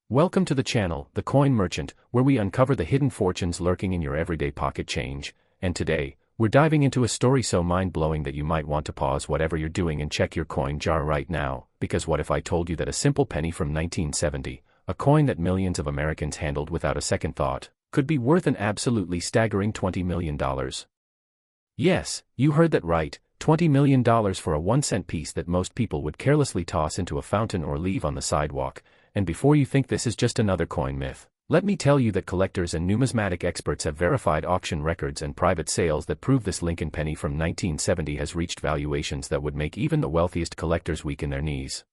Welcome to the channel, The Coin Merchant, where we uncover the hidden fortunes lurking in your everyday pocket change. And today, we're diving into a story so mind-blowing that you might want to pause whatever you're doing and check your coin jar right now, because what if I told you that a simple penny from 1970, a coin that millions of Americans handled without a second thought, could be worth an absolutely staggering $20 million? Yes, you heard that right, $20 million for a 1-cent piece that most people would carelessly toss into a fountain or leave on the sidewalk. And before you think this is just another coin myth, let me tell you that collectors and numismatic experts have verified auction records and private sales that prove this Lincoln penny from 1970 has reached valuations that would make even the wealthiest collectors weak in their knees.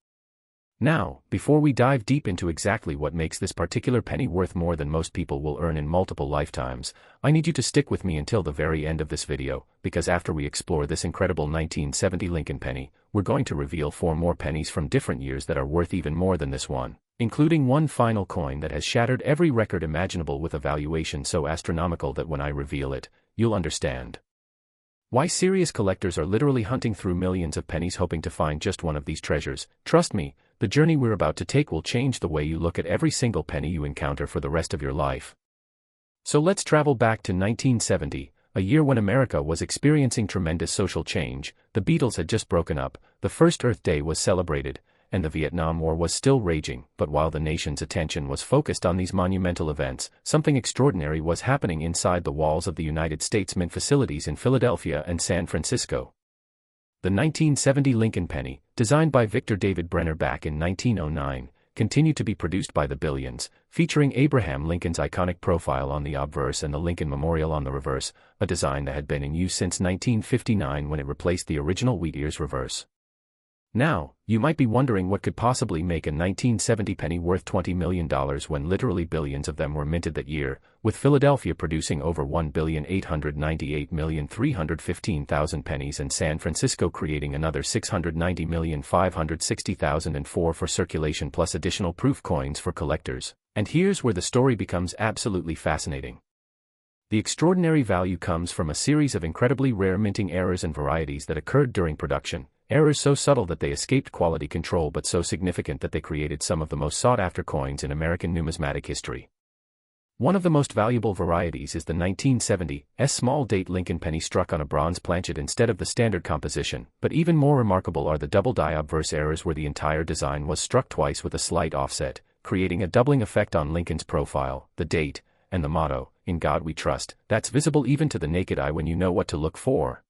Now, before we dive deep into exactly what makes this particular penny worth more than most people will earn in multiple lifetimes, I need you to stick with me until the very end of this video, because after we explore this incredible 1970 Lincoln penny, we're going to reveal 4 more pennies from different years that are worth even more than this one, including one final coin that has shattered every record imaginable with a valuation so astronomical that when I reveal it, you'll understand why serious collectors are literally hunting through millions of pennies hoping to find just one of these treasures. Trust me, the journey we're about to take will change the way you look at every single penny you encounter for the rest of your life. So let's travel back to 1970, a year when America was experiencing tremendous social change. The Beatles had just broken up, the first Earth Day was celebrated, and the Vietnam War was still raging. But while the nation's attention was focused on these monumental events, something extraordinary was happening inside the walls of the United States Mint facilities in Philadelphia and San Francisco. The 1970 Lincoln penny, designed by Victor David Brenner back in 1909, continued to be produced by the billions, featuring Abraham Lincoln's iconic profile on the obverse and the Lincoln Memorial on the reverse, a design that had been in use since 1959 when it replaced the original wheat ears reverse. Now, you might be wondering what could possibly make a 1970 penny worth $20 million when literally billions of them were minted that year, with Philadelphia producing over 1,898,315,000 pennies and San Francisco creating another 690,560,004 for circulation plus additional proof coins for collectors. And here's where the story becomes absolutely fascinating. The extraordinary value comes from a series of incredibly rare minting errors and varieties that occurred during production. Errors so subtle that they escaped quality control but so significant that they created some of the most sought-after coins in American numismatic history. One of the most valuable varieties is the 1970 small-date Lincoln penny struck on a bronze planchet instead of the standard composition, but even more remarkable are the Double Die Obverse errors where the entire design was struck twice with a slight offset, creating a doubling effect on Lincoln's profile, the date, and the motto, "In God We Trust," that's visible even to the naked eye when you know what to look for.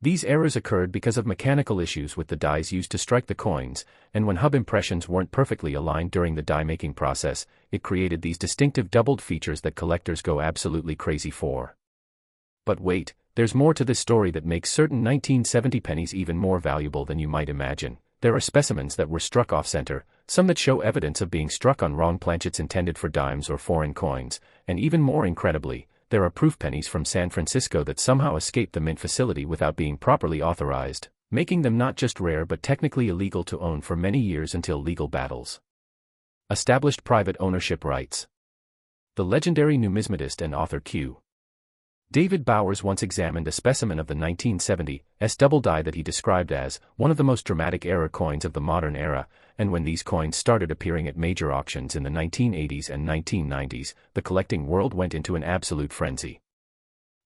These errors occurred because of mechanical issues with the dies used to strike the coins, and when hub impressions weren't perfectly aligned during the die-making process, it created these distinctive doubled features that collectors go absolutely crazy for. But wait, there's more to this story that makes certain 1970 pennies even more valuable than you might imagine. There are specimens that were struck off-center, some that show evidence of being struck on wrong planchets intended for dimes or foreign coins, and even more incredibly, there are proof pennies from San Francisco that somehow escaped the mint facility without being properly authorized, making them not just rare but technically illegal to own for many years until legal battles established private ownership rights. The legendary numismatist and author Q. David Bowers once examined a specimen of the 1970 double die that he described as one of the most dramatic error coins of the modern era, and when these coins started appearing at major auctions in the 1980s and 1990s, the collecting world went into an absolute frenzy.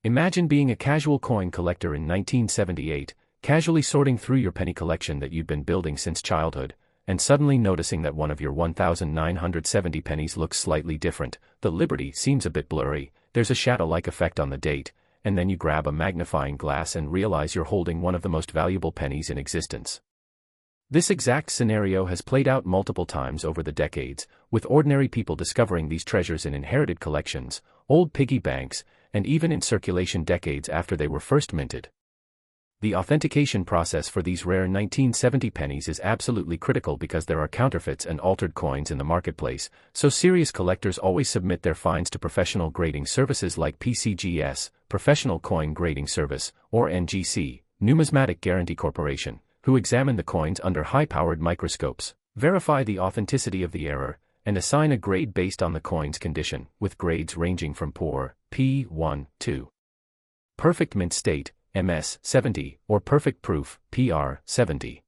Imagine being a casual coin collector in 1978, casually sorting through your penny collection that you'd been building since childhood, and suddenly noticing that one of your 1,970 pennies looks slightly different, the Liberty seems a bit blurry, there's a shadow-like effect on the date, and then you grab a magnifying glass and realize you're holding one of the most valuable pennies in existence. This exact scenario has played out multiple times over the decades, with ordinary people discovering these treasures in inherited collections, old piggy banks, and even in circulation decades after they were first minted. The authentication process for these rare 1970 pennies is absolutely critical because there are counterfeits and altered coins in the marketplace, so serious collectors always submit their finds to professional grading services like PCGS, Professional Coin Grading Service, or NGC, Numismatic Guarantee Corporation, who examine the coins under high-powered microscopes, verify the authenticity of the error, and assign a grade based on the coin's condition, with grades ranging from poor, P1, to perfect mint state, MS 70, or perfect proof, PR 70.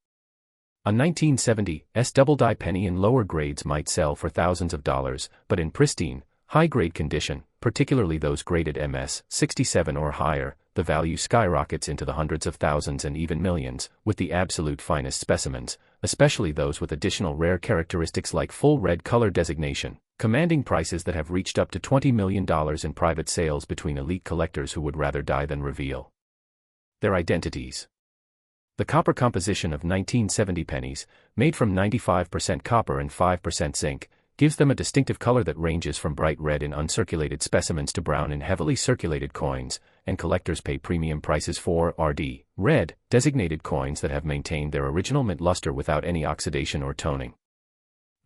A 1970 Double Die penny in lower grades might sell for thousands of dollars, but in pristine, high-grade condition, particularly those graded MS 67 or higher, the value skyrockets into the hundreds of thousands and even millions, with the absolute finest specimens, especially those with additional rare characteristics like full red color designation, commanding prices that have reached up to $20 million in private sales between elite collectors who would rather die than reveal their identities. The copper composition of 1970 pennies, made from 95% copper and 5% zinc, gives them a distinctive color that ranges from bright red in uncirculated specimens to brown in heavily circulated coins, and collectors pay premium prices for RD, red, designated coins that have maintained their original mint luster without any oxidation or toning.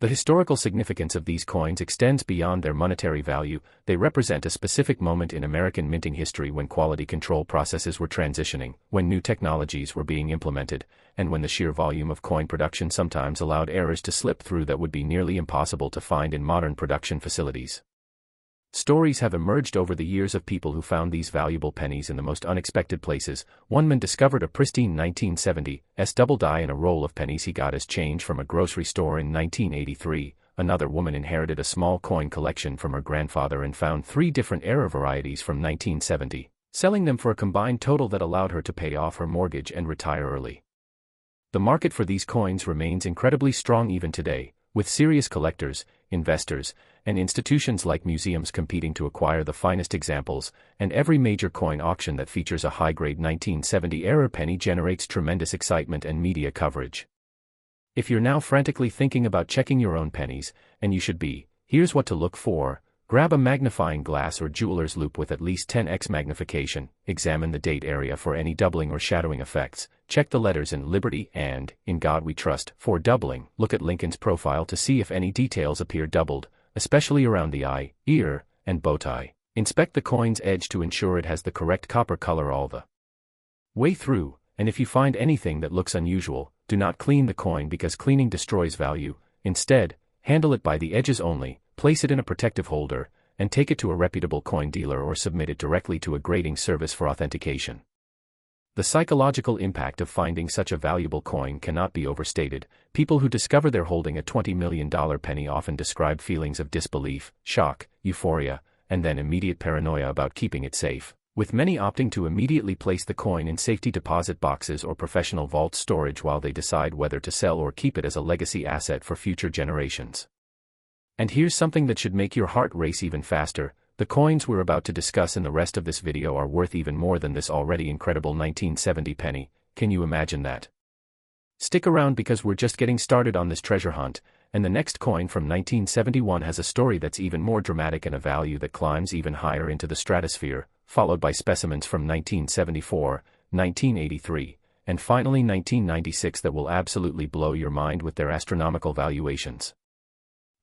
The historical significance of these coins extends beyond their monetary value. They represent a specific moment in American minting history when quality control processes were transitioning, when new technologies were being implemented, and when the sheer volume of coin production sometimes allowed errors to slip through that would be nearly impossible to find in modern production facilities. Stories have emerged over the years of people who found these valuable pennies in the most unexpected places. One man discovered a pristine 1970 double die in a roll of pennies he got as change from a grocery store in 1983. Another woman inherited a small coin collection from her grandfather and found 3 different error varieties from 1970, selling them for a combined total that allowed her to pay off her mortgage and retire early. The market for these coins remains incredibly strong even today, with serious collectors, investors, and institutions like museums competing to acquire the finest examples, and every major coin auction that features a high-grade 1970 error penny generates tremendous excitement and media coverage. If you're now frantically thinking about checking your own pennies, and you should be, here's what to look for. Grab a magnifying glass or jeweler's loupe with at least 10x magnification, examine the date area for any doubling or shadowing effects, check the letters in Liberty and In God We Trust for doubling, look at Lincoln's profile to see if any details appear doubled, especially around the eye, ear, and bow tie. Inspect the coin's edge to ensure it has the correct copper color all the way through, and if you find anything that looks unusual, do not clean the coin because cleaning destroys value. Instead, handle it by the edges only, place it in a protective holder, and take it to a reputable coin dealer or submit it directly to a grading service for authentication. The psychological impact of finding such a valuable coin cannot be overstated. People who discover they're holding a $20 million penny often describe feelings of disbelief, shock, euphoria, and then immediate paranoia about keeping it safe, with many opting to immediately place the coin in safety deposit boxes or professional vault storage while they decide whether to sell or keep it as a legacy asset for future generations. And here's something that should make your heart race even faster. The coins we're about to discuss in the rest of this video are worth even more than this already incredible 1970 penny. Can you imagine that? Stick around because we're just getting started on this treasure hunt, and the next coin from 1971 has a story that's even more dramatic and a value that climbs even higher into the stratosphere, followed by specimens from 1974, 1983, and finally 1996 that will absolutely blow your mind with their astronomical valuations.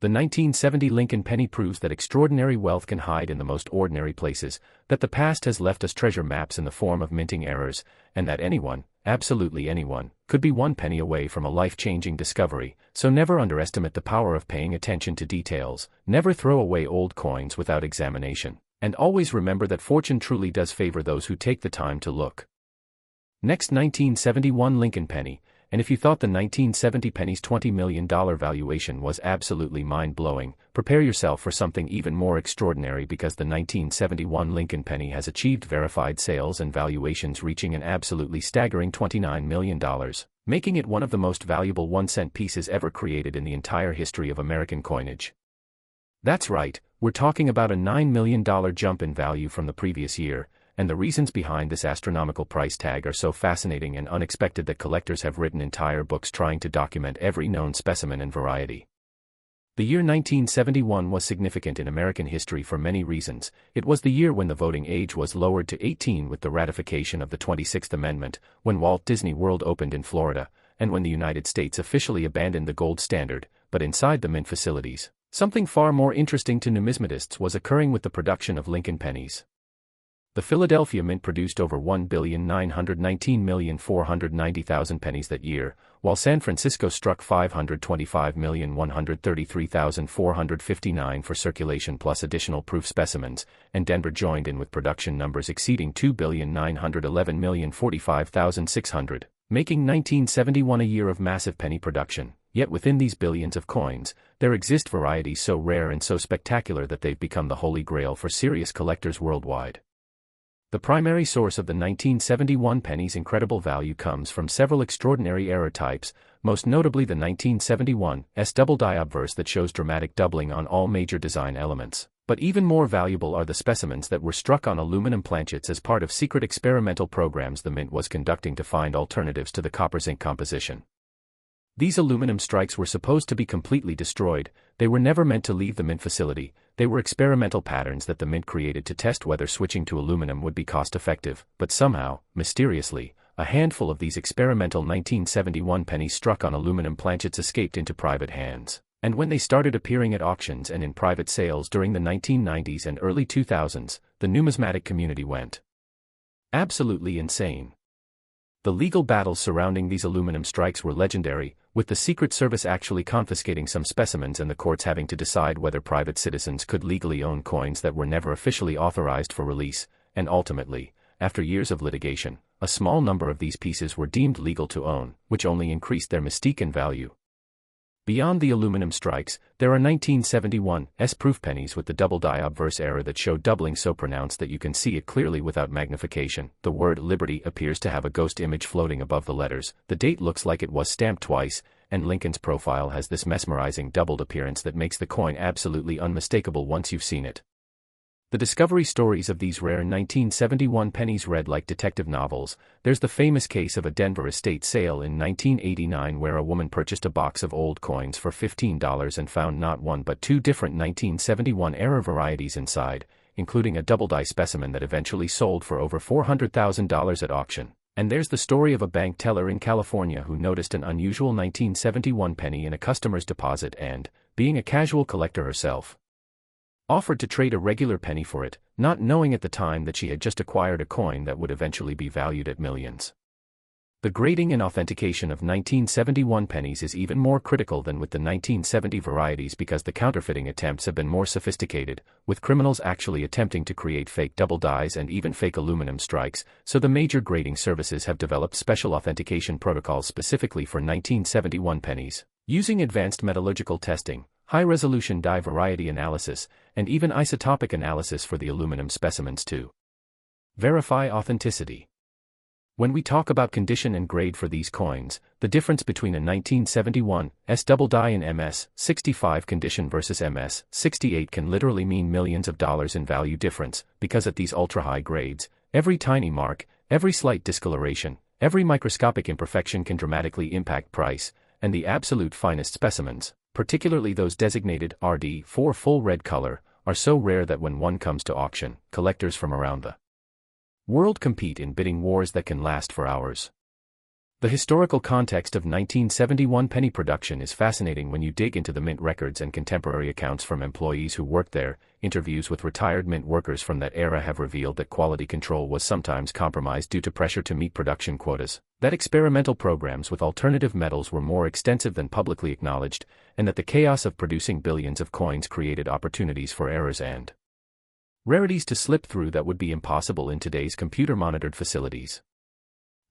The 1970 Lincoln penny proves that extraordinary wealth can hide in the most ordinary places, that the past has left us treasure maps in the form of minting errors, and that anyone, absolutely anyone, could be one penny away from a life-changing discovery. So never underestimate the power of paying attention to details, never throw away old coins without examination, and always remember that fortune truly does favor those who take the time to look. Next, 1971 Lincoln penny. And if you thought the 1970 penny's $20 million valuation was absolutely mind-blowing, prepare yourself for something even more extraordinary because the 1971 Lincoln penny has achieved verified sales and valuations reaching an absolutely staggering $29 million, making it one of the most valuable 1-cent pieces ever created in the entire history of American coinage. That's right, we're talking about a $9 million jump in value from the previous year, and the reasons behind this astronomical price tag are so fascinating and unexpected that collectors have written entire books trying to document every known specimen and variety. The year 1971 was significant in American history for many reasons. It was the year when the voting age was lowered to 18 with the ratification of the 26th Amendment, when Walt Disney World opened in Florida, and when the United States officially abandoned the gold standard. But inside the mint facilities, something far more interesting to numismatists was occurring with the production of Lincoln pennies. The Philadelphia Mint produced over 1,919,490,000 pennies that year, while San Francisco struck 525,133,459 for circulation plus additional proof specimens, and Denver joined in with production numbers exceeding 2,911,045,600. making 1971 a year of massive penny production. Yet within these billions of coins, there exist varieties so rare and so spectacular that they've become the holy grail for serious collectors worldwide. The primary source of the 1971 penny's incredible value comes from several extraordinary error types, most notably the 1971's Double Die Obverse that shows dramatic doubling on all major design elements. But even more valuable are the specimens that were struck on aluminum planchets as part of secret experimental programs the mint was conducting to find alternatives to the copper zinc composition. These aluminum strikes were supposed to be completely destroyed. They were never meant to leave the mint facility. They were experimental patterns that the mint created to test whether switching to aluminum would be cost-effective, but somehow, mysteriously, a handful of these experimental 1971 pennies struck on aluminum planchets escaped into private hands. And when they started appearing at auctions and in private sales during the 1990s and early 2000s, the numismatic community went absolutely insane. The legal battles surrounding these aluminum strikes were legendary, with the Secret Service actually confiscating some specimens and the courts having to decide whether private citizens could legally own coins that were never officially authorized for release, and ultimately, after years of litigation, a small number of these pieces were deemed legal to own, which only increased their mystique and value. Beyond the aluminum strikes, there are 1971's proof pennies with the Double Die Obverse error that show doubling so pronounced that you can see it clearly without magnification. The word Liberty appears to have a ghost image floating above the letters, the date looks like it was stamped twice, and Lincoln's profile has this mesmerizing doubled appearance that makes the coin absolutely unmistakable once you've seen it. The discovery stories of these rare 1971 pennies read like detective novels. There's the famous case of a Denver estate sale in 1989 where a woman purchased a box of old coins for $15 and found not one but two different 1971 era varieties inside, including a double die specimen that eventually sold for over $400,000 at auction. And there's the story of a bank teller in California who noticed an unusual 1971 penny in a customer's deposit and, being a casual collector herself, offered to trade a regular penny for it, not knowing at the time that she had just acquired a coin that would eventually be valued at millions. The grading and authentication of 1971 pennies is even more critical than with the 1970 varieties because the counterfeiting attempts have been more sophisticated, with criminals actually attempting to create fake double dies and even fake aluminum strikes, so the major grading services have developed special authentication protocols specifically for 1971 pennies, using advanced metallurgical testing, high-resolution die variety analysis, and even isotopic analysis for the aluminum specimens to verify authenticity. When we talk about condition and grade for these coins, the difference between a 1971's double die in MS-65 condition versus MS-68 can literally mean millions of dollars in value difference, because at these ultra-high grades, every tiny mark, every slight discoloration, every microscopic imperfection can dramatically impact price, and the absolute finest specimens, particularly those designated RD for full red color, are so rare that when one comes to auction, collectors from around the world compete in bidding wars that can last for hours. The historical context of 1971 penny production is fascinating when you dig into the mint records and contemporary accounts from employees who worked there. Interviews with retired mint workers from that era have revealed that quality control was sometimes compromised due to pressure to meet production quotas, that experimental programs with alternative metals were more extensive than publicly acknowledged, and that the chaos of producing billions of coins created opportunities for errors and rarities to slip through that would be impossible in today's computer-monitored facilities.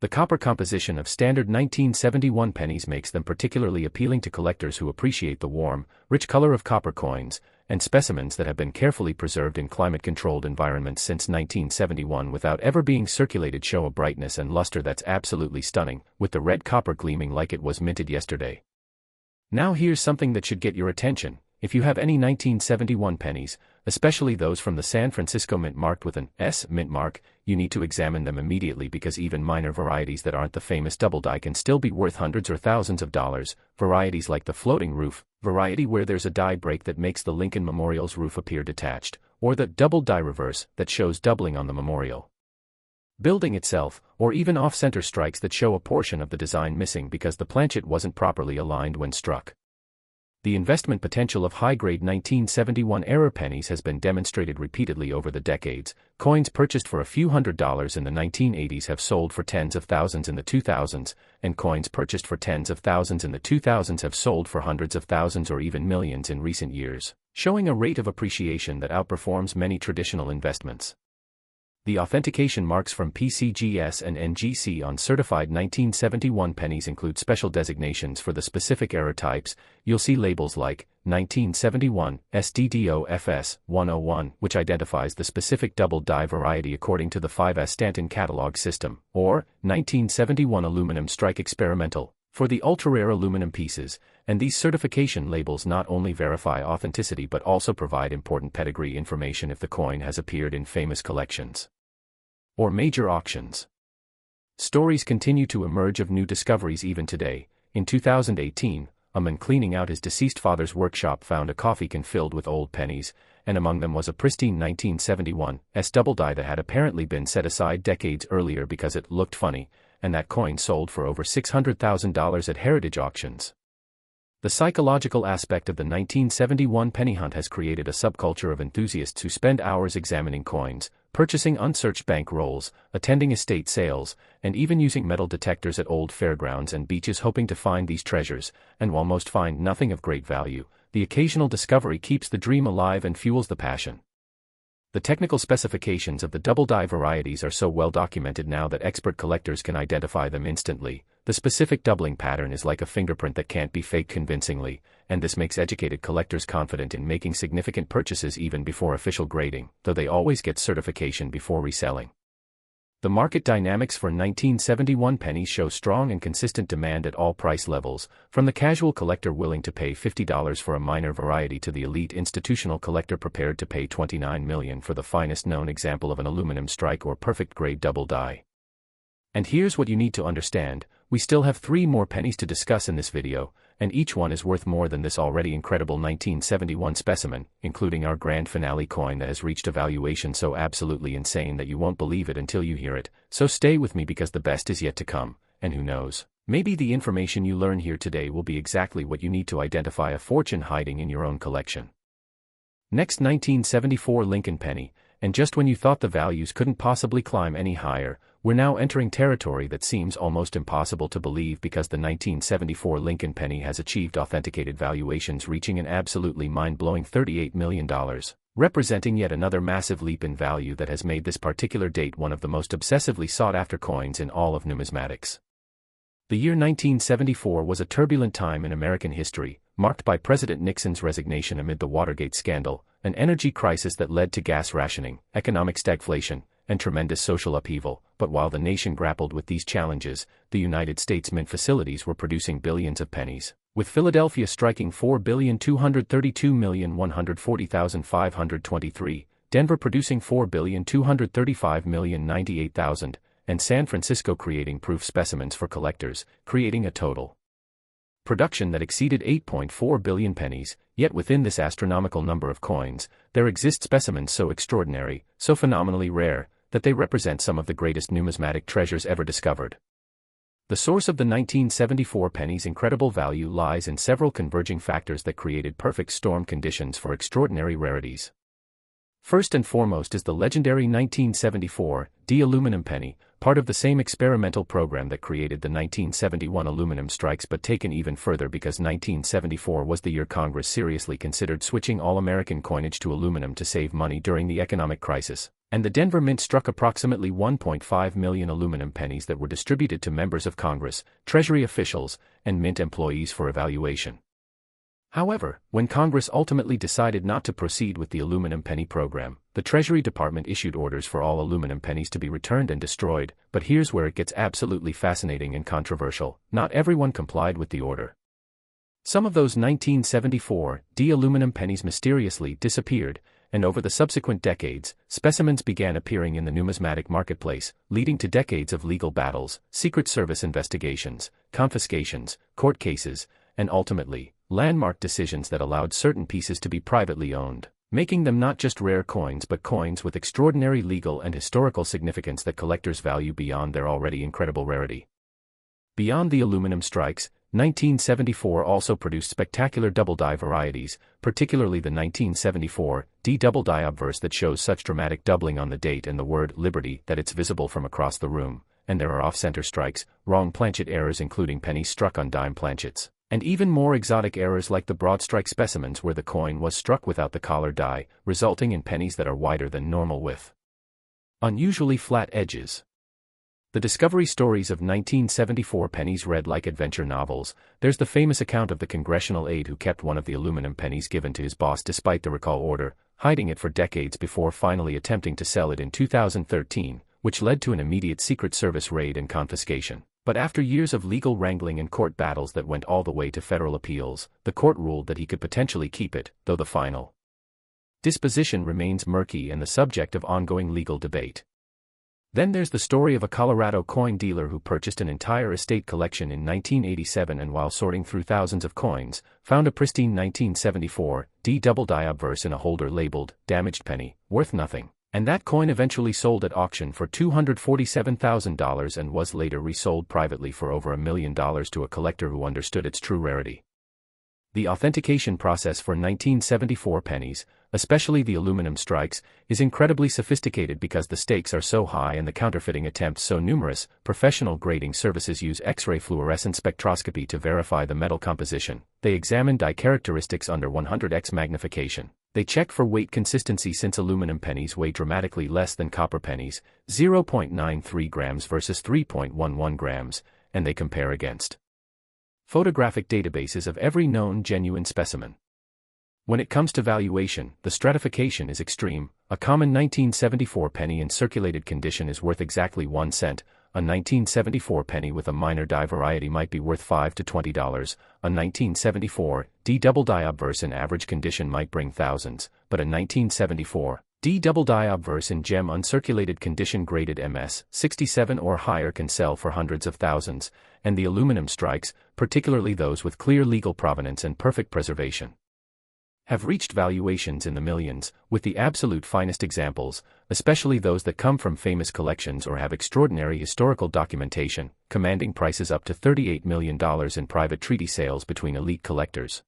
The copper composition of standard 1971 pennies makes them particularly appealing to collectors who appreciate the warm, rich color of copper coins, and specimens that have been carefully preserved in climate-controlled environments since 1971 without ever being circulated show a brightness and luster that's absolutely stunning, with the red copper gleaming like it was minted yesterday. Now here's something that should get your attention. If you have any 1971 pennies, especially those from the San Francisco Mint marked with an S mint mark, you need to examine them immediately because even minor varieties that aren't the famous double die can still be worth hundreds or thousands of dollars. Varieties like the floating roof, variety where there's a die break that makes the Lincoln Memorial's roof appear detached, or the double die reverse that shows doubling on the memorial building itself, or even off-center strikes that show a portion of the design missing because the planchet wasn't properly aligned when struck. The investment potential of high-grade 1971 era pennies has been demonstrated repeatedly over the decades. Coins purchased for a few $100s in the 1980s have sold for tens of thousands in the 2000s, and coins purchased for tens of thousands in the 2000s have sold for hundreds of thousands or even millions in recent years, showing a rate of appreciation that outperforms many traditional investments. The authentication marks from PCGS and NGC on certified 1971 pennies include special designations for the specific error types. You'll see labels like 1971 SDDOFS 101, which identifies the specific double die variety according to the 5S Stanton catalog system, or 1971 aluminum strike experimental for the ultra-rare aluminum pieces, and these certification labels not only verify authenticity but also provide important pedigree information if the coin has appeared in famous collections or major auctions. Stories continue to emerge of new discoveries even today. In 2018, a man cleaning out his deceased father's workshop found a coffee can filled with old pennies, and among them was a pristine 1971 double die that had apparently been set aside decades earlier because it looked funny, and that coin sold for over $600,000 at heritage auctions. The psychological aspect of the 1971 penny hunt has created a subculture of enthusiasts who spend hours examining coins, purchasing unsearched bank rolls, attending estate sales, and even using metal detectors at old fairgrounds and beaches hoping to find these treasures, and while most find nothing of great value, the occasional discovery keeps the dream alive and fuels the passion. The technical specifications of the double die varieties are so well documented now that expert collectors can identify them instantly. The specific doubling pattern is like a fingerprint that can't be faked convincingly, and this makes educated collectors confident in making significant purchases even before official grading, though they always get certification before reselling. The market dynamics for 1971 pennies show strong and consistent demand at all price levels, from the casual collector willing to pay $50 for a minor variety to the elite institutional collector prepared to pay $29 million for the finest known example of an aluminum strike or perfect grade double die. And here's what you need to understand: we still have 3 more pennies to discuss in this video, and each one is worth more than this already incredible 1971 specimen, including our grand finale coin that has reached a valuation so absolutely insane that you won't believe it until you hear it. So stay with me because the best is yet to come, and who knows, maybe the information you learn here today will be exactly what you need to identify a fortune hiding in your own collection. Next, 1974 Lincoln penny, and just when you thought the values couldn't possibly climb any higher, we're now entering territory that seems almost impossible to believe because the 1974 Lincoln penny has achieved authenticated valuations reaching an absolutely mind-blowing $38 million, representing yet another massive leap in value that has made this particular date one of the most obsessively sought-after coins in all of numismatics. The year 1974 was a turbulent time in American history, marked by President Nixon's resignation amid the Watergate scandal, an energy crisis that led to gas rationing, economic stagflation, and tremendous social upheaval. But while the nation grappled with these challenges, the United States Mint facilities were producing billions of pennies, with Philadelphia striking 4,232,140,523, Denver producing 4,235,098,000, and San Francisco creating proof specimens for collectors, creating a total production that exceeded 8.4 billion pennies. Yet within this astronomical number of coins, there exist specimens so extraordinary, so phenomenally rare, that they represent some of the greatest numismatic treasures ever discovered. The source of the 1974 penny's incredible value lies in several converging factors that created perfect storm conditions for extraordinary rarities. First and foremost is the legendary 1974 aluminum penny, part of the same experimental program that created the 1971 aluminum strikes, but taken even further because 1974 was the year Congress seriously considered switching all American coinage to aluminum to save money during the economic crisis, and the Denver Mint struck approximately 1.5 million aluminum pennies that were distributed to members of Congress, Treasury officials, and Mint employees for evaluation. However, when Congress ultimately decided not to proceed with the aluminum penny program, the Treasury Department issued orders for all aluminum pennies to be returned and destroyed. But here's where it gets absolutely fascinating and controversial: not everyone complied with the order. Some of those 1974 aluminum pennies mysteriously disappeared, and over the subsequent decades, specimens began appearing in the numismatic marketplace, leading to decades of legal battles, Secret Service investigations, confiscations, court cases, and ultimately, landmark decisions that allowed certain pieces to be privately owned, making them not just rare coins but coins with extraordinary legal and historical significance that collectors value beyond their already incredible rarity. Beyond the aluminum strikes, 1974 also produced spectacular double die varieties, particularly the 1974 Double Die Obverse that shows such dramatic doubling on the date and the word liberty that it's visible from across the room, and there are off-center strikes, wrong planchet errors including pennies struck on dime planchets, and even more exotic errors like the broad strike specimens where the coin was struck without the collar die, resulting in pennies that are wider than normal width. Unusually flat edges. The discovery stories of 1974 pennies read like adventure novels. There's the famous account of the congressional aide who kept one of the aluminum pennies given to his boss despite the recall order, hiding it for decades before finally attempting to sell it in 2013, which led to an immediate Secret Service raid and confiscation. But after years of legal wrangling and court battles that went all the way to federal appeals, the court ruled that he could potentially keep it, though the final disposition remains murky and the subject of ongoing legal debate. Then there's the story of a Colorado coin dealer who purchased an entire estate collection in 1987 and while sorting through thousands of coins, found a pristine 1974 Double Die Obverse in a holder labeled damaged penny, worth nothing. And that coin eventually sold at auction for $247,000 and was later resold privately for over $1 million to a collector who understood its true rarity. The authentication process for 1974 pennies, especially the aluminum strikes, is incredibly sophisticated because the stakes are so high and the counterfeiting attempts so numerous. Professional grading services use X-ray fluorescent spectroscopy to verify the metal composition. They examine die characteristics under 100x magnification. They check for weight consistency since aluminum pennies weigh dramatically less than copper pennies, 0.93 grams versus 3.11 grams, and they compare against photographic databases of every known genuine specimen. When it comes to valuation, the stratification is extreme. A common 1974 penny in circulated condition is worth exactly 1 cent. A 1974 penny with a minor die variety might be worth $5 to $20. A 1974 Double Die Obverse in average condition might bring thousands, but a 1974 Double Die Obverse in gem uncirculated condition graded MS 67 or higher can sell for hundreds of thousands, and the aluminum strikes, particularly those with clear legal provenance and perfect preservation, have reached valuations in the millions, with the absolute finest examples, especially those that come from famous collections or have extraordinary historical documentation, commanding prices up to $38 million in private treaty sales between elite collectors.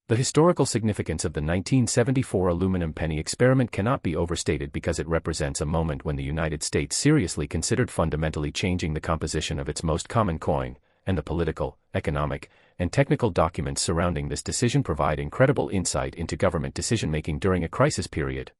The historical significance of the 1974 aluminum penny experiment cannot be overstated because it represents a moment when the United States seriously considered fundamentally changing the composition of its most common coin, and the political, economic, and technical documents surrounding this decision provide incredible insight into government decision-making during a crisis period.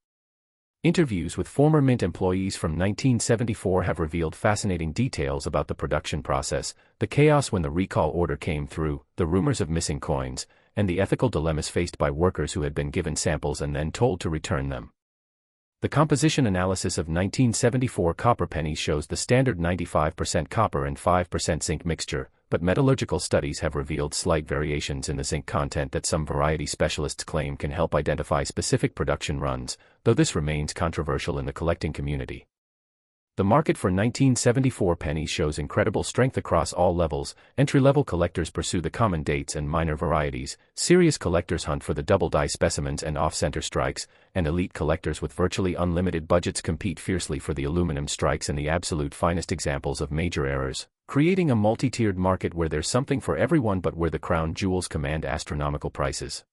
Interviews with former Mint employees from 1974 have revealed fascinating details about the production process, the chaos when the recall order came through, the rumors of missing coins, and the ethical dilemmas faced by workers who had been given samples and then told to return them. The composition analysis of 1974 copper pennies shows the standard 95% copper and 5% zinc mixture, but metallurgical studies have revealed slight variations in the zinc content that some variety specialists claim can help identify specific production runs, though this remains controversial in the collecting community. The market for 1974 pennies shows incredible strength across all levels. Entry-level collectors pursue the common dates and minor varieties, serious collectors hunt for the double die specimens and off-center strikes, and elite collectors with virtually unlimited budgets compete fiercely for the aluminum strikes and the absolute finest examples of major errors, creating a multi-tiered market where there's something for everyone but where the crown jewels command astronomical prices.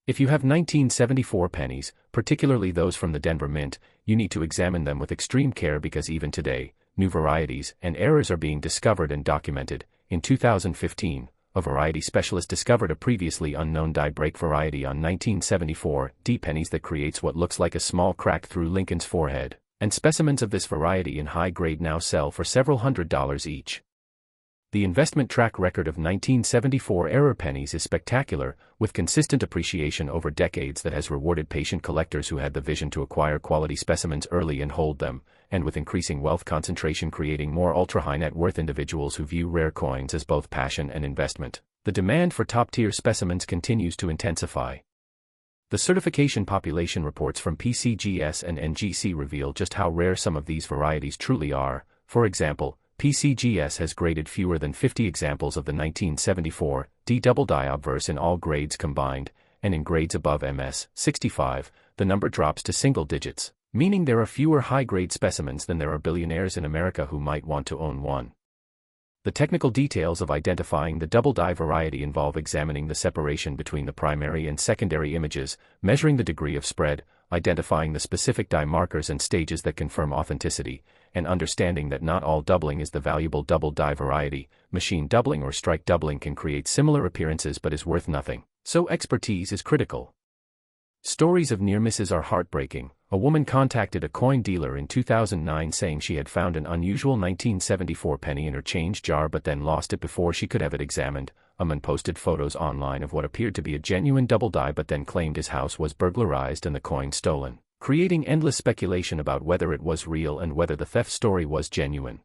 If you have 1974 pennies, particularly those from the Denver Mint, you need to examine them with extreme care because even today, new varieties and errors are being discovered and documented. In 2015, a variety specialist discovered a previously unknown die break variety on 1974 pennies that creates what looks like a small crack through Lincoln's forehead, and specimens of this variety in high grade now sell for several $100s each. The investment track record of 1974 error pennies is spectacular, with consistent appreciation over decades that has rewarded patient collectors who had the vision to acquire quality specimens early and hold them, and with increasing wealth concentration creating more ultra-high net worth individuals who view rare coins as both passion and investment. The demand for top-tier specimens continues to intensify. The certification population reports from PCGS and NGC reveal just how rare some of these varieties truly are. For example, PCGS has graded fewer than 50 examples of the 1974 Double Die Obverse in all grades combined, and in grades above MS 65, the number drops to single digits, meaning there are fewer high-grade specimens than there are billionaires in America who might want to own one. The technical details of identifying the double die variety involve examining the separation between the primary and secondary images, measuring the degree of spread, identifying the specific die markers and stages that confirm authenticity, and understanding that not all doubling is the valuable double die variety. Machine doubling or strike doubling can create similar appearances but is worth nothing, so expertise is critical. Stories of near misses are heartbreaking. A woman contacted a coin dealer in 2009 saying she had found an unusual 1974 penny in her change jar but then lost it before she could have it examined. A man posted photos online of what appeared to be a genuine double die but then claimed his house was burglarized and the coin stolen, creating endless speculation about whether it was real and whether the theft story was genuine.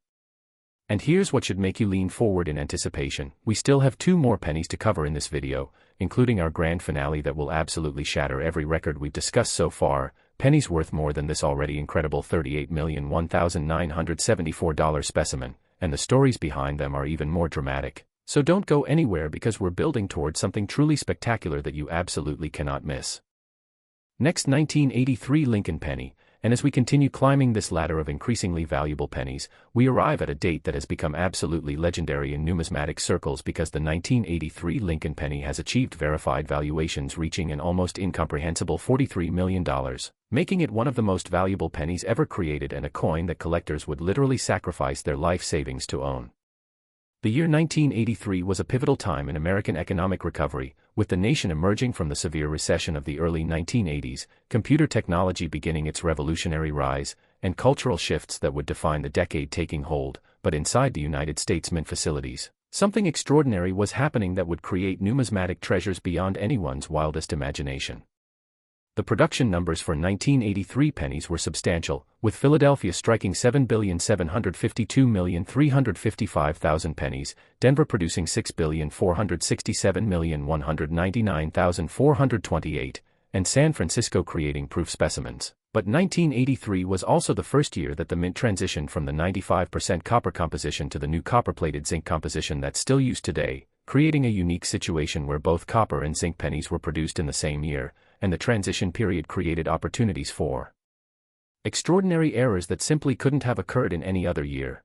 And here's what should make you lean forward in anticipation. We still have 2 more pennies to cover in this video, including our grand finale that will absolutely shatter every record we've discussed so far. Pennies worth more than this already incredible $38,001,974 specimen, and the stories behind them are even more dramatic. So don't go anywhere because we're building towards something truly spectacular that you absolutely cannot miss. Next, 1983 Lincoln Penny. And as we continue climbing this ladder of increasingly valuable pennies, we arrive at a date that has become absolutely legendary in numismatic circles because the 1983 Lincoln Penny has achieved verified valuations reaching an almost incomprehensible $43 million, making it one of the most valuable pennies ever created and a coin that collectors would literally sacrifice their life savings to own. The year 1983 was a pivotal time in American economic recovery, with the nation emerging from the severe recession of the early 1980s, computer technology beginning its revolutionary rise, and cultural shifts that would define the decade taking hold. But inside the United States Mint facilities, something extraordinary was happening that would create numismatic treasures beyond anyone's wildest imagination. The production numbers for 1983 pennies were substantial, with Philadelphia striking 7,752,355,000 pennies, Denver producing 6,467,199,428, and San Francisco creating proof specimens. But 1983 was also the first year that the mint transitioned from the 95% copper composition to the new copper-plated zinc composition that's still used today, creating a unique situation where both copper and zinc pennies were produced in the same year, and the transition period created opportunities for extraordinary errors that simply couldn't have occurred in any other year.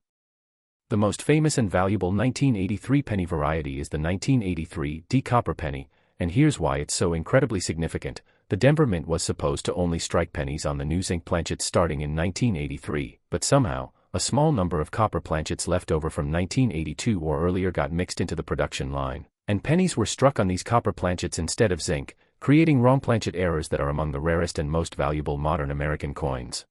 The most famous and valuable 1983 penny variety is the 1983 D copper penny, and here's why it's so incredibly significant. The Denver Mint was supposed to only strike pennies on the new zinc planchets starting in 1983, but somehow, a small number of copper planchets left over from 1982 or earlier got mixed into the production line, and pennies were struck on these copper planchets instead of zinc, creating wrong planchet errors that are among the rarest and most valuable modern American coins.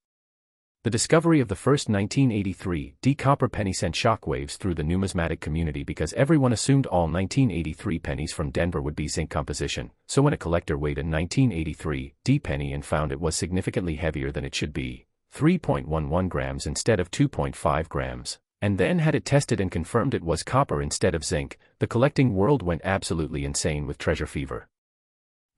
The discovery of the first 1983 D copper penny sent shockwaves through the numismatic community because everyone assumed all 1983 pennies from Denver would be zinc composition, so when a collector weighed a 1983 D penny and found it was significantly heavier than it should be, 3.11 grams instead of 2.5 grams, and then had it tested and confirmed it was copper instead of zinc, the collecting world went absolutely insane with treasure fever.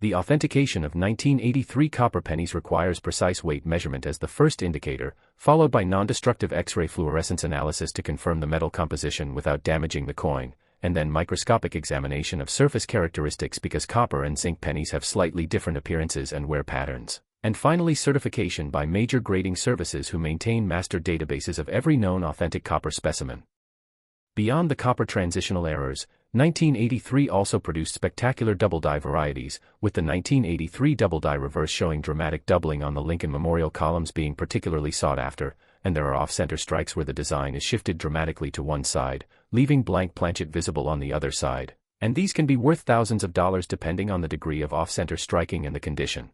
The authentication of 1983 copper pennies requires precise weight measurement as the first indicator, followed by non-destructive X-ray fluorescence analysis to confirm the metal composition without damaging the coin, and then microscopic examination of surface characteristics because copper and zinc pennies have slightly different appearances and wear patterns, and finally certification by major grading services who maintain master databases of every known authentic copper specimen. Beyond the copper transitional errors, 1983 also produced spectacular double die varieties, with the 1983 Double Die Reverse showing dramatic doubling on the Lincoln Memorial columns being particularly sought after, and there are off-center strikes where the design is shifted dramatically to one side, leaving blank planchet visible on the other side, and these can be worth thousands of dollars depending on the degree of off-center striking and the condition.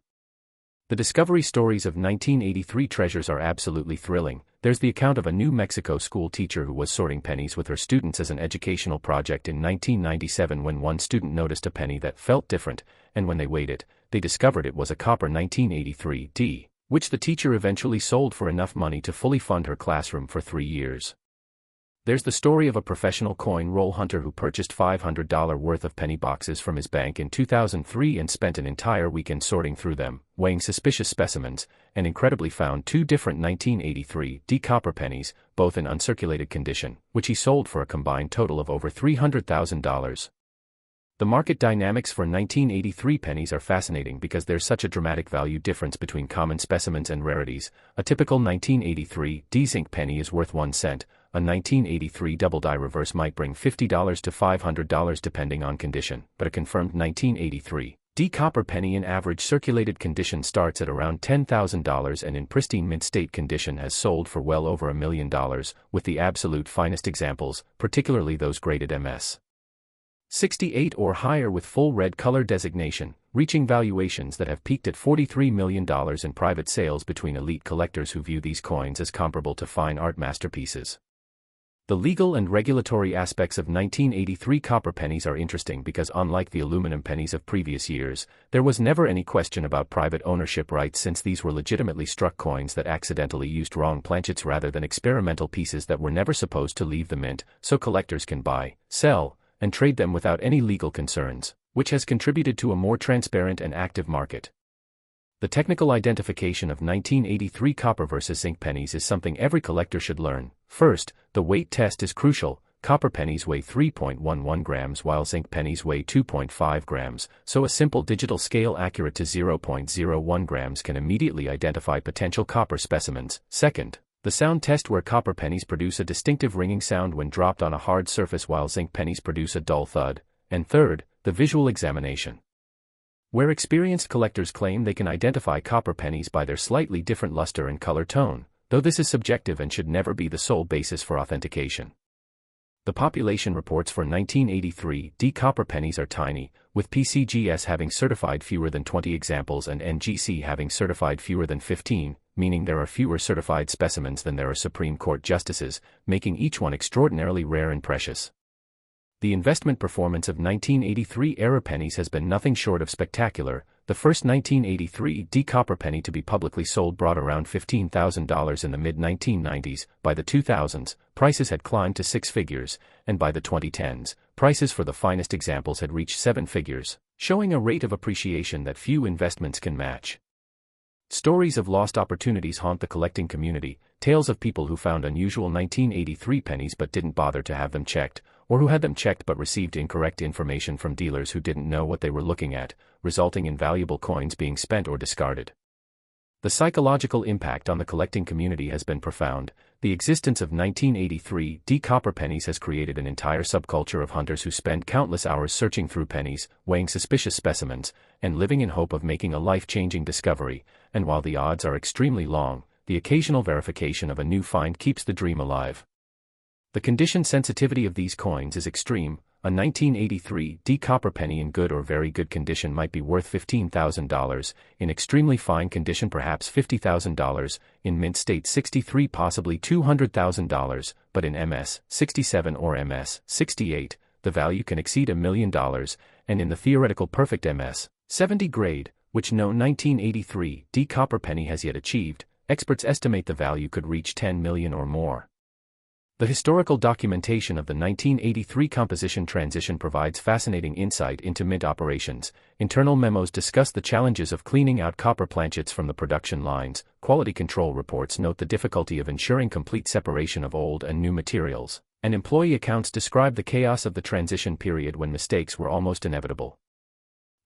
The discovery stories of 1983 treasures are absolutely thrilling. There's the account of a New Mexico school teacher who was sorting pennies with her students as an educational project in 1997 when one student noticed a penny that felt different, and when they weighed it, they discovered it was a copper 1983 D, which the teacher eventually sold for enough money to fully fund her classroom for 3 years. There's the story of a professional coin roll hunter who purchased $500 worth of penny boxes from his bank in 2003 and spent an entire weekend sorting through them, weighing suspicious specimens, and incredibly found 2 different 1983 D copper pennies, both in uncirculated condition, which he sold for a combined total of over $300,000. The market dynamics for 1983 pennies are fascinating because there's such a dramatic value difference between common specimens and rarities. A typical 1983 D zinc penny is worth 1 cent. A 1983 Double Die Reverse might bring $50 to $500 depending on condition, but a confirmed 1983 D copper penny in average circulated condition starts at around $10,000 and in pristine mint state condition has sold for well over $1 million, with the absolute finest examples, particularly those graded MS. 68 or higher with full red color designation, reaching valuations that have peaked at $43 million in private sales between elite collectors who view these coins as comparable to fine art masterpieces. The legal and regulatory aspects of 1983 copper pennies are interesting because unlike the aluminum pennies of previous years, there was never any question about private ownership rights since these were legitimately struck coins that accidentally used wrong planchets rather than experimental pieces that were never supposed to leave the mint, so collectors can buy, sell, and trade them without any legal concerns, which has contributed to a more transparent and active market. The technical identification of 1983 copper versus zinc pennies is something every collector should learn. First, the weight test is crucial. Copper pennies weigh 3.11 grams while zinc pennies weigh 2.5 grams, so a simple digital scale accurate to 0.01 grams can immediately identify potential copper specimens. Second, the sound test where copper pennies produce a distinctive ringing sound when dropped on a hard surface while zinc pennies produce a dull thud. And third, the visual examination, where experienced collectors claim they can identify copper pennies by their slightly different luster and color tone, though this is subjective and should never be the sole basis for authentication. The population reports for 1983 D copper pennies are tiny, with PCGS having certified fewer than 20 examples and NGC having certified fewer than 15, meaning there are fewer certified specimens than there are Supreme Court justices, making each one extraordinarily rare and precious. The investment performance of 1983-era pennies has been nothing short of spectacular. The first 1983 D copper penny to be publicly sold brought around $15,000 in the mid-1990s. By the 2000s, prices had climbed to six figures, and by the 2010s, prices for the finest examples had reached seven figures, showing a rate of appreciation that few investments can match. Stories of lost opportunities haunt the collecting community, tales of people who found unusual 1983 pennies but didn't bother to have them checked, or who had them checked but received incorrect information from dealers who didn't know what they were looking at, resulting in valuable coins being spent or discarded. The psychological impact on the collecting community has been profound. The existence of 1983 D copper pennies has created an entire subculture of hunters who spend countless hours searching through pennies, weighing suspicious specimens, and living in hope of making a life-changing discovery. And while the odds are extremely long, the occasional verification of a new find keeps the dream alive. The condition sensitivity of these coins is extreme. A 1983 D copper penny in good or very good condition might be worth $15,000, in extremely fine condition perhaps $50,000, in mint state 63 possibly $200,000, but in MS 67 or MS 68, the value can exceed $1 million, and in the theoretical perfect MS 70 grade, which no 1983 D copper penny has yet achieved, experts estimate the value could reach $10 million or more. The historical documentation of the 1983 composition transition provides fascinating insight into mint operations. Internal memos discuss the challenges of cleaning out copper planchets from the production lines. Quality control reports note the difficulty of ensuring complete separation of old and new materials, and employee accounts describe the chaos of the transition period when mistakes were almost inevitable.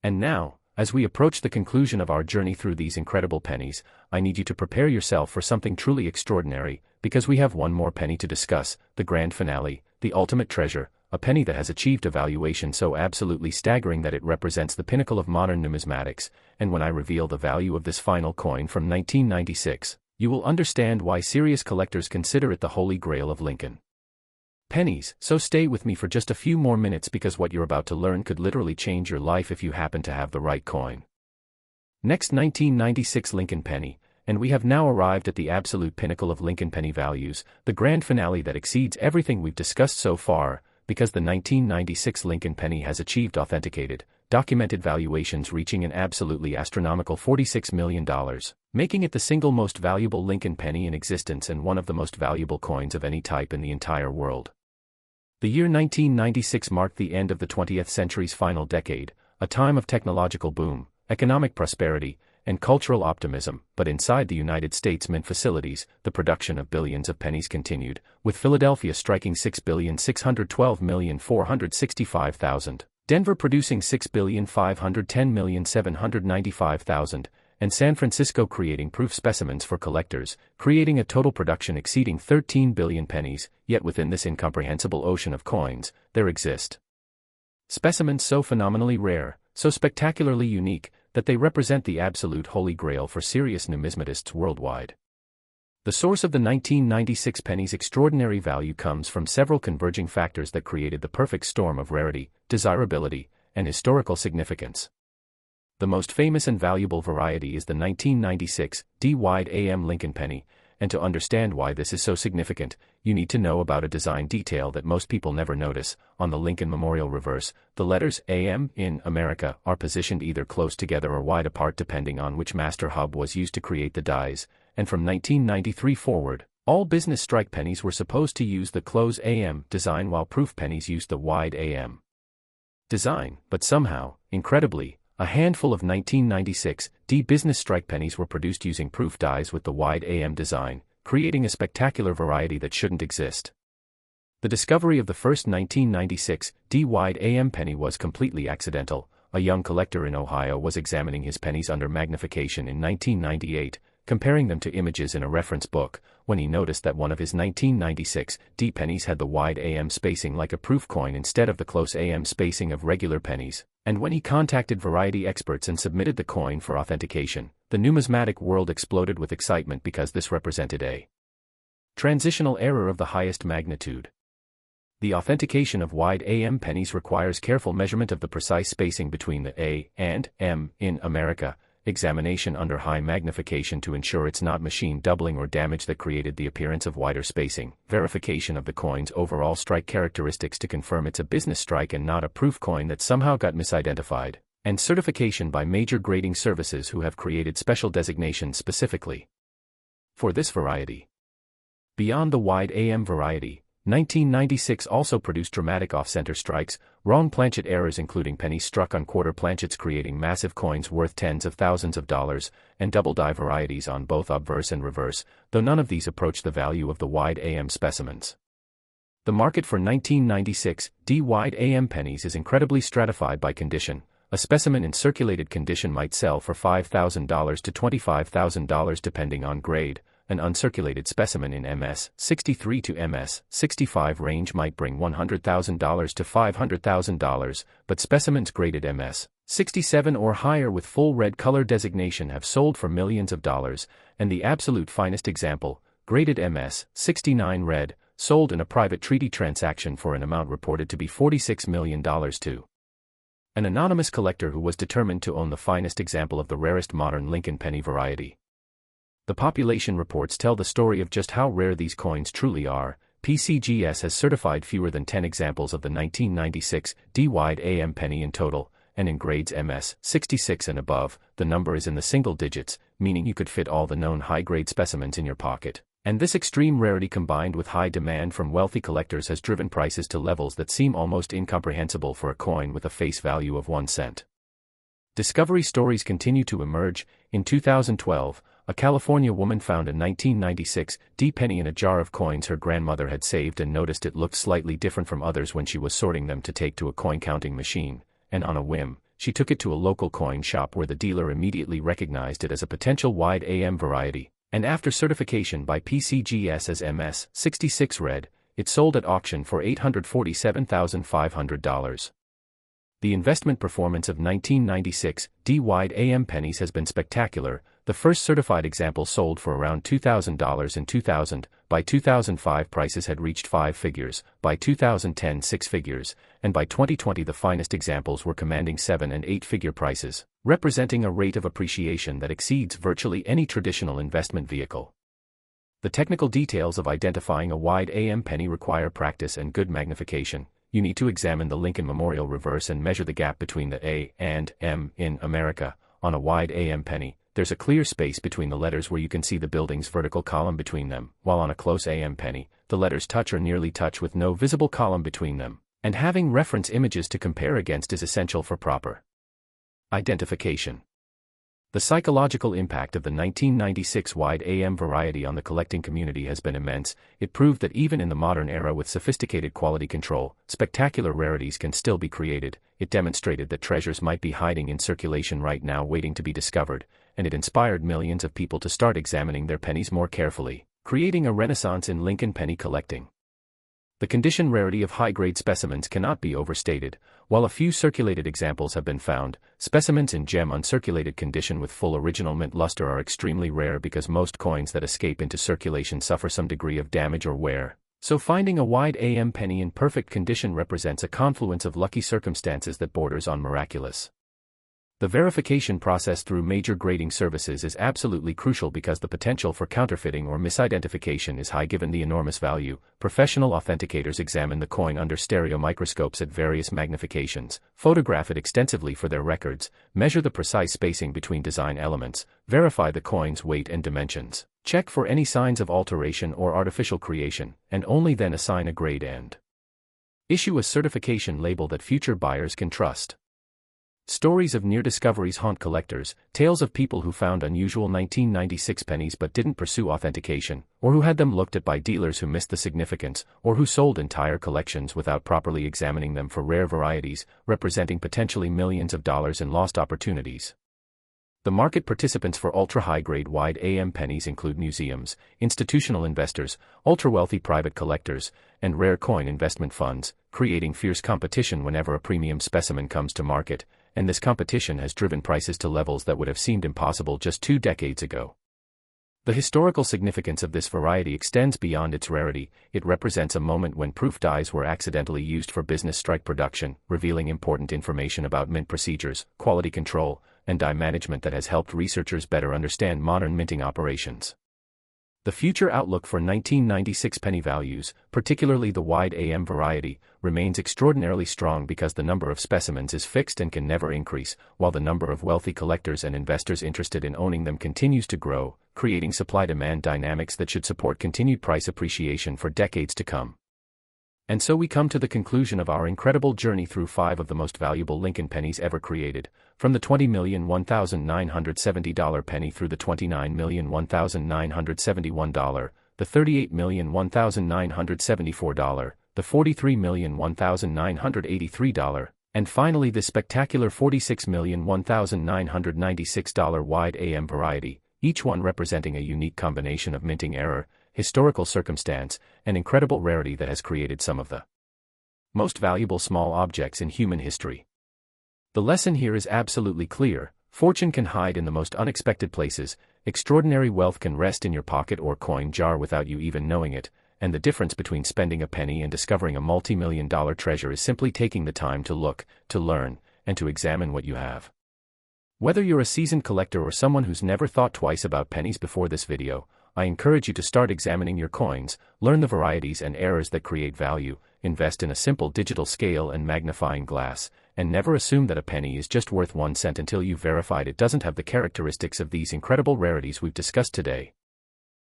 And now, as we approach the conclusion of our journey through these incredible pennies, I need you to prepare yourself for something truly extraordinary, because we have one more penny to discuss, the grand finale, the ultimate treasure, a penny that has achieved a valuation so absolutely staggering that it represents the pinnacle of modern numismatics. And when I reveal the value of this final coin from 1996, you will understand why serious collectors consider it the holy grail of Lincoln pennies. So stay with me for just a few more minutes because what you're about to learn could literally change your life if you happen to have the right coin. Next, 1996 Lincoln penny, and we have now arrived at the absolute pinnacle of Lincoln penny values, the grand finale that exceeds everything we've discussed so far, because the 1996 Lincoln penny has achieved authenticated, documented valuations reaching an absolutely astronomical $46 million, making it the single most valuable Lincoln penny in existence and one of the most valuable coins of any type in the entire world. The year 1996 marked the end of the 20th century's final decade, a time of technological boom, economic prosperity, and cultural optimism, but inside the United States Mint facilities, the production of billions of pennies continued, with Philadelphia striking 6,612,465,000, Denver producing 6,510,795,000, and San Francisco creating proof specimens for collectors, creating a total production exceeding 13 billion pennies. Yet within this incomprehensible ocean of coins, there exist specimens so phenomenally rare, so spectacularly unique, that they represent the absolute holy grail for serious numismatists worldwide. The source of the 1996 penny's extraordinary value comes from several converging factors that created the perfect storm of rarity, desirability, and historical significance. The most famous and valuable variety is the 1996 D-Wide AM Lincoln Penny, and to understand why this is so significant, you need to know about a design detail that most people never notice. On the Lincoln Memorial reverse, the letters AM in America are positioned either close together or wide apart depending on which master hub was used to create the dies, and from 1993 forward, all business strike pennies were supposed to use the close AM design while proof pennies used the wide AM design, but somehow, incredibly, a handful of 1996 D business strike pennies were produced using proof dies with the wide AM design, creating a spectacular variety that shouldn't exist. The discovery of the first 1996 D wide AM penny was completely accidental. A young collector in Ohio was examining his pennies under magnification in 1998, comparing them to images in a reference book, when he noticed that one of his 1996 D pennies had the wide AM spacing like a proof coin instead of the close AM spacing of regular pennies. And when he contacted variety experts and submitted the coin for authentication, the numismatic world exploded with excitement because this represented a transitional error of the highest magnitude. The authentication of wide AM pennies requires careful measurement of the precise spacing between the A and M in America, examination under high magnification to ensure it's not machine doubling or damage that created the appearance of wider spacing, verification of the coin's overall strike characteristics to confirm it's a business strike and not a proof coin that somehow got misidentified, and certification by major grading services who have created special designations specifically for this variety. Beyond the wide AM variety, 1996 also produced dramatic off-center strikes, wrong planchet errors including pennies struck on quarter planchets creating massive coins worth tens of thousands of dollars, and double die varieties on both obverse and reverse, though none of these approach the value of the wide AM specimens. The market for 1996 D wide AM pennies is incredibly stratified by condition. A specimen in circulated condition might sell for $5,000 to $25,000 depending on grade. An uncirculated specimen in MS 63 to MS 65 range might bring $100,000 to $500,000, but specimens graded MS 67 or higher with full red color designation have sold for millions of dollars, and the absolute finest example, graded MS 69 red, sold in a private treaty transaction for an amount reported to be $46 million to an anonymous collector who was determined to own the finest example of the rarest modern Lincoln penny variety. The population reports tell the story of just how rare these coins truly are. PCGS has certified fewer than 10 examples of the 1996 D-wide AM penny in total, and in grades MS 66 and above, the number is in the single digits, meaning you could fit all the known high-grade specimens in your pocket. And this extreme rarity combined with high demand from wealthy collectors has driven prices to levels that seem almost incomprehensible for a coin with a face value of 1 cent. Discovery stories continue to emerge. In 2012, a California woman found a 1996 D penny in a jar of coins her grandmother had saved and noticed it looked slightly different from others when she was sorting them to take to a coin counting machine, and on a whim, she took it to a local coin shop where the dealer immediately recognized it as a potential wide AM variety, and after certification by PCGS as MS 66 red, it sold at auction for $847,500. The investment performance of 1996 D-wide AM pennies has been spectacular. The first certified example sold for around $2,000 in 2000, by 2005 prices had reached 5 figures, by 2010 6 figures, and by 2020 the finest examples were commanding 7- and 8-figure prices, representing a rate of appreciation that exceeds virtually any traditional investment vehicle. The technical details of identifying a wide AM penny require practice and good magnification. You need to examine the Lincoln Memorial reverse and measure the gap between the A and M in America. On a wide AM penny, there's a clear space between the letters where you can see the building's vertical column between them, while on a close AM penny, the letters touch or nearly touch with no visible column between them, and having reference images to compare against is essential for proper identification. The psychological impact of the 1996 wide AM variety on the collecting community has been immense. It proved that even in the modern era with sophisticated quality control, spectacular rarities can still be created. It demonstrated that treasures might be hiding in circulation right now waiting to be discovered, and it inspired millions of people to start examining their pennies more carefully, creating a renaissance in Lincoln penny collecting. The condition rarity of high-grade specimens cannot be overstated. While a few circulated examples have been found, specimens in gem uncirculated condition with full original mint luster are extremely rare because most coins that escape into circulation suffer some degree of damage or wear. So finding a wide AM penny in perfect condition represents a confluence of lucky circumstances that borders on miraculous. The verification process through major grading services is absolutely crucial because the potential for counterfeiting or misidentification is high given the enormous value. Professional authenticators examine the coin under stereo microscopes at various magnifications, photograph it extensively for their records, measure the precise spacing between design elements, verify the coin's weight and dimensions, check for any signs of alteration or artificial creation, and only then assign a grade and issue a certification label that future buyers can trust. Stories of near discoveries haunt collectors, tales of people who found unusual 1996 pennies but didn't pursue authentication, or who had them looked at by dealers who missed the significance, or who sold entire collections without properly examining them for rare varieties, representing potentially millions of dollars in lost opportunities. The market participants for ultra-high-grade wide AM pennies include museums, institutional investors, ultra-wealthy private collectors, and rare coin investment funds, creating fierce competition whenever a premium specimen comes to market, and this competition has driven prices to levels that would have seemed impossible just 2 decades ago. The historical significance of this variety extends beyond its rarity. It represents a moment when proof dies were accidentally used for business strike production, revealing important information about mint procedures, quality control, and die management that has helped researchers better understand modern minting operations. The future outlook for 1996 penny values, particularly the wide AM variety, remains extraordinarily strong because the number of specimens is fixed and can never increase, while the number of wealthy collectors and investors interested in owning them continues to grow, creating supply-demand dynamics that should support continued price appreciation for decades to come. And so we come to the conclusion of our incredible journey through 5 of the most valuable Lincoln pennies ever created, from the $20,001,970 penny through the $29,001,971, the $38,001,974, the $43,001,983, and finally the spectacular $46,001,996 wide AM variety, each one representing a unique combination of minting error, historical circumstance, and incredible rarity that has created some of the most valuable small objects in human history. The lesson here is absolutely clear: fortune can hide in the most unexpected places, extraordinary wealth can rest in your pocket or coin jar without you even knowing it, and the difference between spending a penny and discovering a multi-million-dollar treasure is simply taking the time to look, to learn, and to examine what you have. Whether you're a seasoned collector or someone who's never thought twice about pennies before this video, I encourage you to start examining your coins, learn the varieties and errors that create value, invest in a simple digital scale and magnifying glass, and never assume that a penny is just worth 1 cent until you've verified it doesn't have the characteristics of these incredible rarities we've discussed today.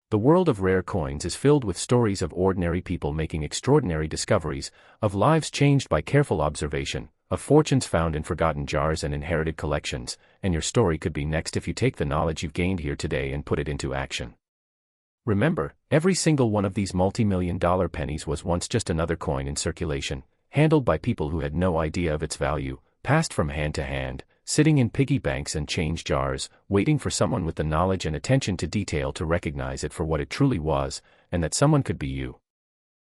The world of rare coins is filled with stories of ordinary people making extraordinary discoveries, of lives changed by careful observation, of fortunes found in forgotten jars and inherited collections, and your story could be next if you take the knowledge you've gained here today and put it into action. Remember, every single one of these multi-million-dollar pennies was once just another coin in circulation, handled by people who had no idea of its value, passed from hand to hand, sitting in piggy banks and change jars, waiting for someone with the knowledge and attention to detail to recognize it for what it truly was, and that someone could be you.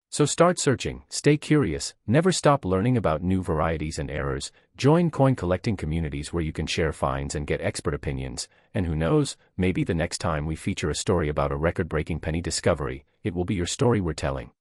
So start searching, stay curious, never stop learning about new varieties and errors, join coin collecting communities where you can share finds and get expert opinions, and who knows, maybe the next time we feature a story about a record-breaking penny discovery, it will be your story we're telling.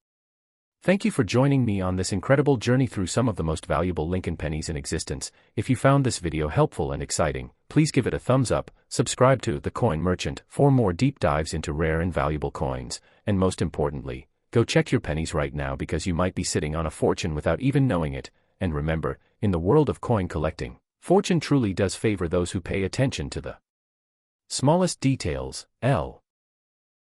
Thank you for joining me on this incredible journey through some of the most valuable Lincoln pennies in existence. If you found this video helpful and exciting, please give it a thumbs up, subscribe to The Coin Merchant for more deep dives into rare and valuable coins, and most importantly, go check your pennies right now because you might be sitting on a fortune without even knowing it. And remember, in the world of coin collecting, fortune truly does favor those who pay attention to the smallest details.